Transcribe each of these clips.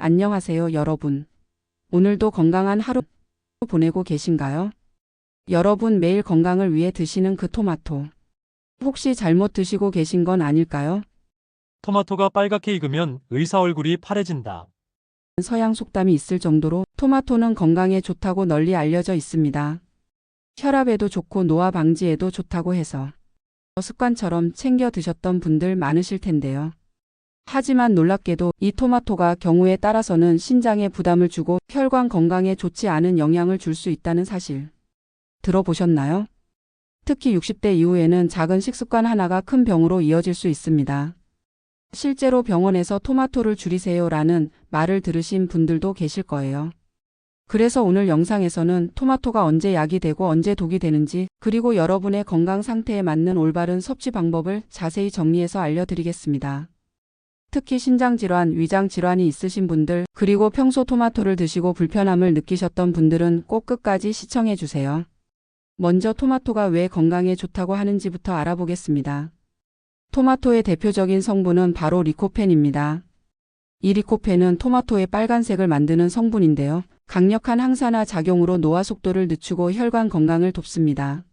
안녕하세요, 여러분. 오늘도 건강한 하루 보내고 계신가요? 여러분 매일 건강을 위해 드시는 그 토마토. 혹시 잘못 드시고 계신 건 아닐까요? 토마토가 빨갛게 익으면 의사 얼굴이 파래진다. 서양 속담이 있을 정도로 토마토는 건강에 좋다고 널리 알려져 있습니다. 혈압에도 좋고 노화 방지에도 좋다고 해서 습관처럼 챙겨 드셨던 분들 많으실 텐데요. 하지만 놀랍게도 이 토마토가 경우에 따라서는 신장에 부담을 주고 혈관 건강에 좋지 않은 영향을 줄 수 있다는 사실 들어보셨나요? 특히 60대 이후에는 작은 식습관 하나가 큰 병으로 이어질 수 있습니다. 실제로 병원에서 토마토를 줄이세요라는 말을 들으신 분들도 계실 거예요. 그래서 오늘 영상에서는 토마토가 언제 약이 되고 언제 독이 되는지, 그리고 여러분의 건강 상태에 맞는 올바른 섭취 방법을 자세히 정리해서 알려드리겠습니다. 특히 신장질환, 위장질환이 있으신 분들, 그리고 평소 토마토를 드시고 불편함을 느끼셨던 분들은 꼭 끝까지 시청해주세요. 먼저 토마토가 왜 건강에 좋다고 하는지부터 알아보겠습니다. 토마토의 대표적인 성분은 바로 리코펜입니다. 이 리코펜은 토마토의 빨간색을 만드는 성분인데요. 강력한 항산화 작용으로 노화 속도를 늦추고 혈관 건강을 돕습니다.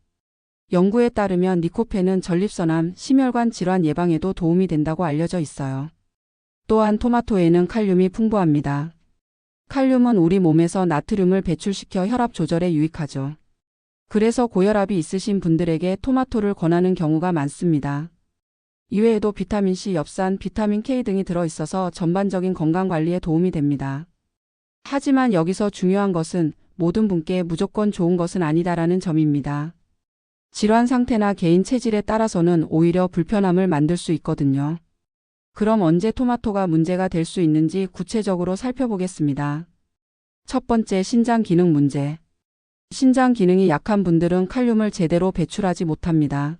연구에 따르면 리코펜은 전립선암, 심혈관 질환 예방에도 도움이 된다고 알려져 있어요. 또한 토마토에는 칼륨이 풍부합니다. 칼륨은 우리 몸에서 나트륨을 배출시켜 혈압 조절에 유익하죠. 그래서 고혈압이 있으신 분들에게 토마토를 권하는 경우가 많습니다. 이외에도 비타민C, 엽산, 비타민 K 등이 들어있어서 전반적인 건강관리에 도움이 됩니다. 하지만 여기서 중요한 것은 모든 분께 무조건 좋은 것은 아니다라는 점입니다. 질환 상태나 개인 체질에 따라서는 오히려 불편함을 만들 수 있거든요. 그럼 언제 토마토가 문제가 될 수 있는지 구체적으로 살펴보겠습니다. 첫 번째, 신장 기능 문제. 신장 기능이 약한 분들은 칼륨을 제대로 배출하지 못합니다.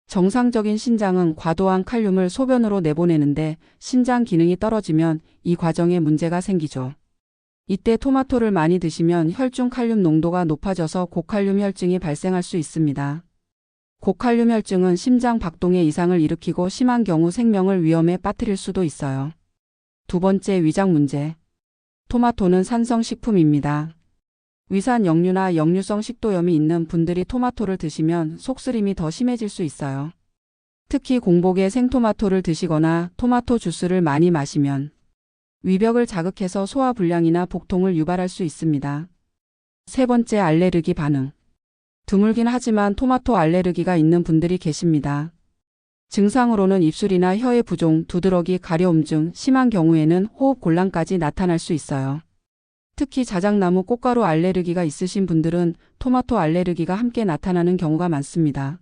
정상적인 신장은 과도한 칼륨을 소변으로 내보내는데 신장 기능이 떨어지면 이 과정에 문제가 생기죠. 이때 토마토를 많이 드시면 혈중 칼륨 농도가 높아져서 고칼륨 혈증이 발생할 수 있습니다. 고칼륨 혈증은 심장 박동에 이상을 일으키고 심한 경우 생명을 위험에 빠뜨릴 수도 있어요. 두 번째, 위장 문제. 토마토는 산성 식품입니다. 위산 역류나 역류성 식도염이 있는 분들이 토마토를 드시면 속쓰림이 더 심해질 수 있어요. 특히 공복에 생토마토를 드시거나 토마토 주스를 많이 마시면 위벽을 자극해서 소화불량이나 복통을 유발할 수 있습니다. 세 번째, 알레르기 반응. 드물긴 하지만 토마토 알레르기가 있는 분들이 계십니다. 증상으로는 입술이나 혀의 부종, 두드러기, 가려움증, 심한 경우에는 호흡 곤란까지 나타날 수 있어요. 특히 자작나무 꽃가루 알레르기가 있으신 분들은 토마토 알레르기가 함께 나타나는 경우가 많습니다.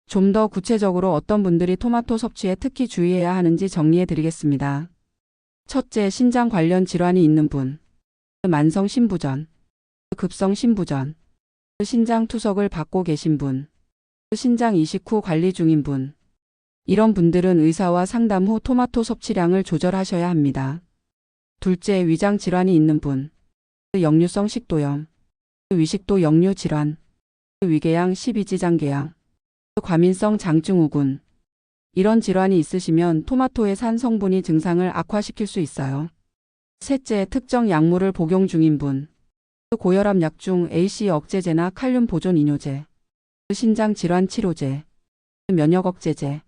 좀 더 구체적으로 어떤 분들이 토마토 섭취에 특히 주의해야 하는지 정리해 드리겠습니다. 첫째, 신장 관련 질환이 있는 분. 만성 신부전, 급성 신부전, 신장 투석을 받고 계신 분, 신장 이식 후 관리 중인 분. 이런 분들은 의사와 상담 후 토마토 섭취량을 조절하셔야 합니다. 둘째, 위장 질환이 있는 분. 역류성 식도염, 위식도 역류 질환, 위궤양, 십이지장궤양, 과민성 장증후군. 이런 질환이 있으시면 토마토의 산 성분이 증상을 악화시킬 수 있어요. 셋째, 특정 약물을 복용 중인 분. 고혈압 약 중 AC 억제제나 칼륨 보존 이뇨제, 신장 질환 치료제, 면역 억제제.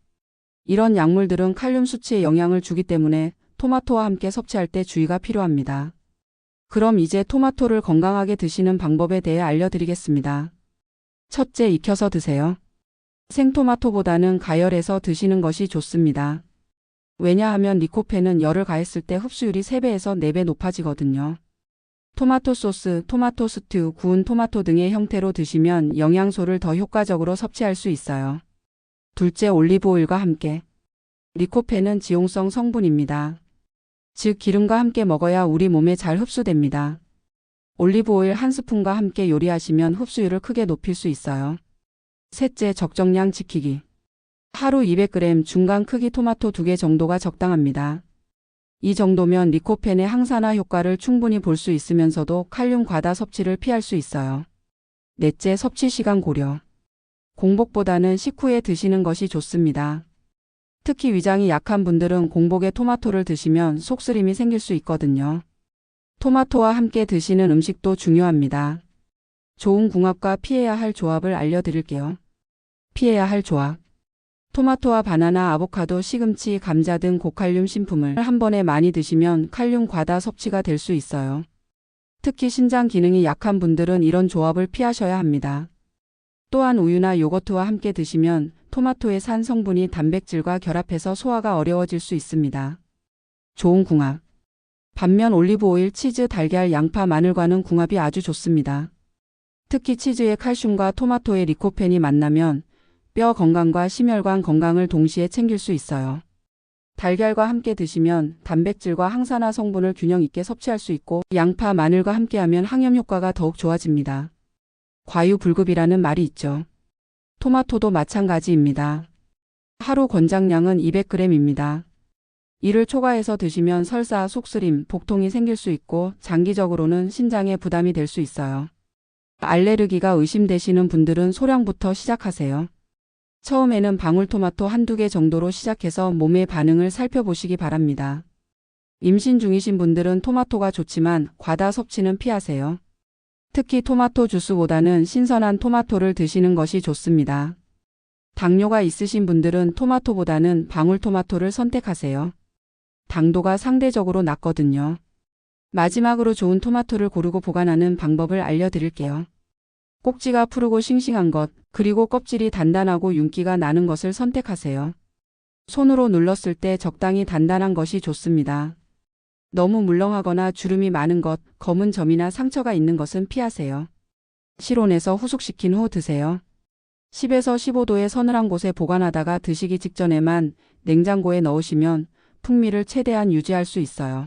이런 약물들은 칼륨 수치에 영향을 주기 때문에 토마토와 함께 섭취할 때 주의가 필요합니다. 그럼 이제 토마토를 건강하게 드시는 방법에 대해 알려드리겠습니다. 첫째, 익혀서 드세요. 생토마토보다는 가열해서 드시는 것이 좋습니다. 왜냐하면 리코펜은 열을 가했을 때 흡수율이 3배에서 4배 높아지거든요. 토마토 소스, 토마토 스튜, 구운 토마토 등의 형태로 드시면 영양소를 더 효과적으로 섭취할 수 있어요. 둘째, 올리브오일과 함께. 리코펜은 지용성 성분입니다. 즉 기름과 함께 먹어야 우리 몸에 잘 흡수됩니다. 올리브오일 한 스푼과 함께 요리하시면 흡수율을 크게 높일 수 있어요. 셋째, 적정량 지키기. 하루 200g 중간 크기 토마토 2개 정도가 적당합니다. 이 정도면 리코펜의 항산화 효과를 충분히 볼 수 있으면서도 칼륨 과다 섭취를 피할 수 있어요. 넷째, 섭취 시간 고려. 공복보다는 식후에 드시는 것이 좋습니다. 특히 위장이 약한 분들은 공복에 토마토를 드시면 속쓰림이 생길 수 있거든요. 토마토와 함께 드시는 음식도 중요합니다. 좋은 궁합과 피해야 할 조합을 알려드릴게요. 피해야 할 조합. 토마토와 바나나, 아보카도, 시금치, 감자 등 고칼륨 식품을 한 번에 많이 드시면 칼륨 과다 섭취가 될 수 있어요. 특히 신장 기능이 약한 분들은 이런 조합을 피하셔야 합니다. 또한 우유나 요거트와 함께 드시면 토마토의 산 성분이 단백질과 결합해서 소화가 어려워질 수 있습니다. 좋은 궁합. 반면 올리브 오일, 치즈, 달걀, 양파, 마늘과는 궁합이 아주 좋습니다. 특히 치즈의 칼슘과 토마토의 리코펜이 만나면 뼈 건강과 심혈관 건강을 동시에 챙길 수 있어요. 달걀과 함께 드시면 단백질과 항산화 성분을 균형 있게 섭취할 수 있고 양파, 마늘과 함께하면 항염 효과가 더욱 좋아집니다. 과유불급이라는 말이 있죠. 토마토도 마찬가지입니다. 하루 권장량은 200g입니다. 이를 초과해서 드시면 설사, 속쓰림, 복통이 생길 수 있고 장기적으로는 신장에 부담이 될 수 있어요. 알레르기가 의심되시는 분들은 소량부터 시작하세요. 처음에는 방울토마토 한두 개 정도로 시작해서 몸의 반응을 살펴보시기 바랍니다. 임신 중이신 분들은 토마토가 좋지만 과다 섭취는 피하세요. 특히 토마토 주스보다는 신선한 토마토를 드시는 것이 좋습니다. 당뇨가 있으신 분들은 토마토보다는 방울토마토를 선택하세요. 당도가 상대적으로 낮거든요. 마지막으로 좋은 토마토를 고르고 보관하는 방법을 알려드릴게요. 꼭지가 푸르고 싱싱한 것, 그리고 껍질이 단단하고 윤기가 나는 것을 선택하세요. 손으로 눌렀을 때 적당히 단단한 것이 좋습니다. 너무 물렁하거나 주름이 많은 것, 검은 점이나 상처가 있는 것은 피하세요. 실온에서 후숙시킨 후 드세요. 10에서 15도의 서늘한 곳에 보관하다가 드시기 직전에만 냉장고에 넣으시면 풍미를 최대한 유지할 수 있어요.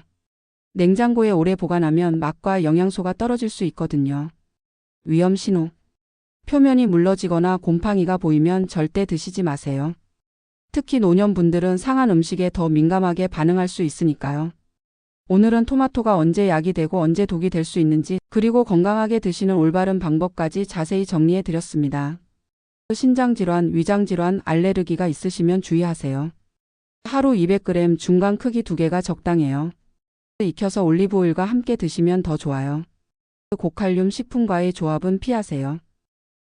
냉장고에 오래 보관하면 맛과 영양소가 떨어질 수 있거든요. 위험 신호. 표면이 물러지거나 곰팡이가 보이면 절대 드시지 마세요. 특히 노년분들은 상한 음식에 더 민감하게 반응할 수 있으니까요. 오늘은 토마토가 언제 약이 되고 언제 독이 될 수 있는지, 그리고 건강하게 드시는 올바른 방법까지 자세히 정리해 드렸습니다. 신장질환, 위장질환, 알레르기가 있으시면 주의하세요. 하루 200g 중간 크기 2개가 적당해요. 익혀서 올리브오일과 함께 드시면 더 좋아요. 고칼륨 식품과의 조합은 피하세요.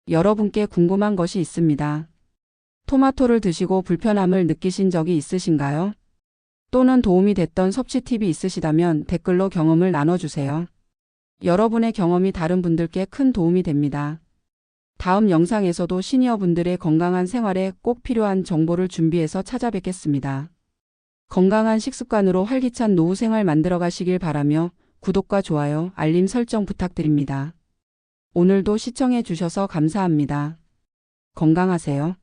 여러분께 궁금한 것이 있습니다. 토마토를 드시고 불편함을 느끼신 적이 있으신가요? 또는 도움이 됐던 섭취 팁이 있으시다면 댓글로 경험을 나눠주세요. 여러분의 경험이 다른 분들께 큰 도움이 됩니다. 다음 영상에서도 시니어분들의 건강한 생활에 꼭 필요한 정보를 준비해서 찾아뵙겠습니다. 건강한 식습관으로 활기찬 노후 생활 만들어 가시길 바라며 구독과 좋아요, 알림 설정 부탁드립니다. 오늘도 시청해 주셔서 감사합니다. 건강하세요.